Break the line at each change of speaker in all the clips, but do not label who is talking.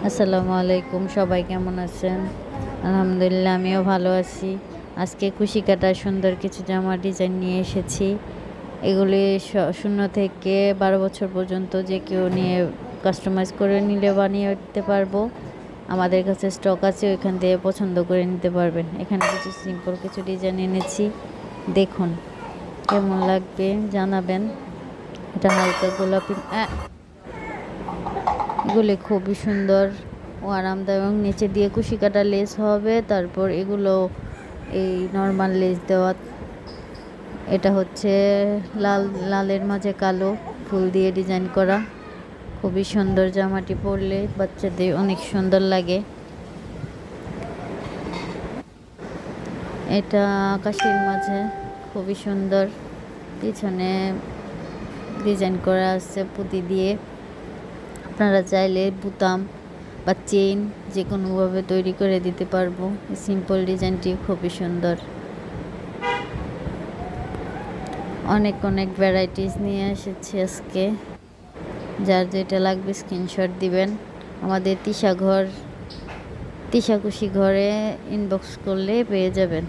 আসসালামু আলাইকুম, সবাই কেমন আছেন? আলহামদুলিল্লাহ, আমিও ভালো আছি। আজকে কুশি কাটা সুন্দর কিছু জামা ডিজাইন নিয়ে এসেছি। এগুলি শূন্য থেকে 12 বছর পর্যন্ত যে কেউ নিয়ে কাস্টমাইজ করে নিলে বানিয়ে দিতে পারবো। আমাদের কাছে স্টক আছে, ওইখান থেকে পছন্দ করে নিতে পারবেন। এখানে কিছু সিম্পল কিছু ডিজাইন এনেছি, দেখুন কেমন লাগবে জানাবেন। এটা হালকা গোলাপি, এগুলি খুবই সুন্দর ও আরামদায়ক এবং নিচে দিয়ে কুশি কাটা লেস হবে। তারপর এগুলো এই নর্মাল লেস দেওয়া। এটা হচ্ছে লালের মাঝে কালো ফুল দিয়ে ডিজাইন করা, খুবই সুন্দর। জামাটি পরলে বাচ্চাদের অনেক সুন্দর লাগে। এটা আকাশের মাঝে খুবই সুন্দর, পিছনে ডিজাইন করা আছে পুঁতি দিয়ে। আপনারা চাইলে বুতাম বা চেইন যে কোনোভাবে তৈরি করে দিতে পারবো। সিম্পল ডিজাইনটি খুবই সুন্দর। অনেক ভ্যারাইটিস নিয়ে এসেছি আজকে। যার যেটা লাগবে স্ক্রিনশট দিবেন। আমাদের তিশাকুশি ঘরে ইনবক্স করলে পেয়ে যাবেন।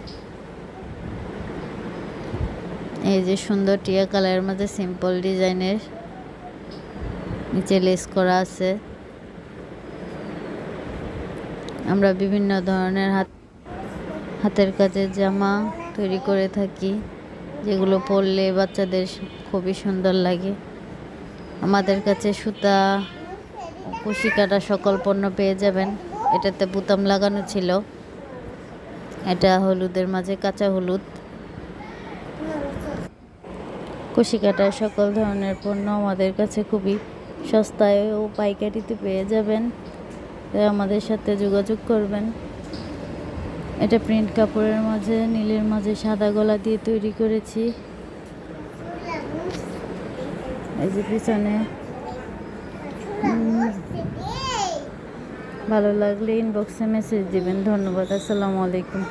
এই যে সুন্দর টিয়া কালারের মধ্যে সিম্পল ডিজাইনের নিচে লেস করা আছে। আমরা বিভিন্ন ধরনের হাতের কাজের জামা তৈরি করে থাকি, যেগুলো পরলে বাচ্চাদের খুবই সুন্দর লাগে। আমাদের কাছে সুতা, কুশি কাটা সকল পণ্য পেয়ে যাবেন। এটাতে বুতাম লাগানো ছিল। এটা হলুদের মাঝে কাঁচা হলুদ। কুশি কাটার সকল ধরনের পণ্য আমাদের কাছে খুবই সস্তায় ও পাইকারিতে পেয়ে যাবেন। আমাদের সাথে যোগাযোগ করবেন। এটা প্রিন্ট কাপড়ের মাঝে নীলের মাঝে সাদা গলা দিয়ে তৈরি করেছি। এই যে পিছনে। ভালো লাগলে ইনবক্সে মেসেজ দিবেন। ধন্যবাদ। আসসালামু আলাইকুম।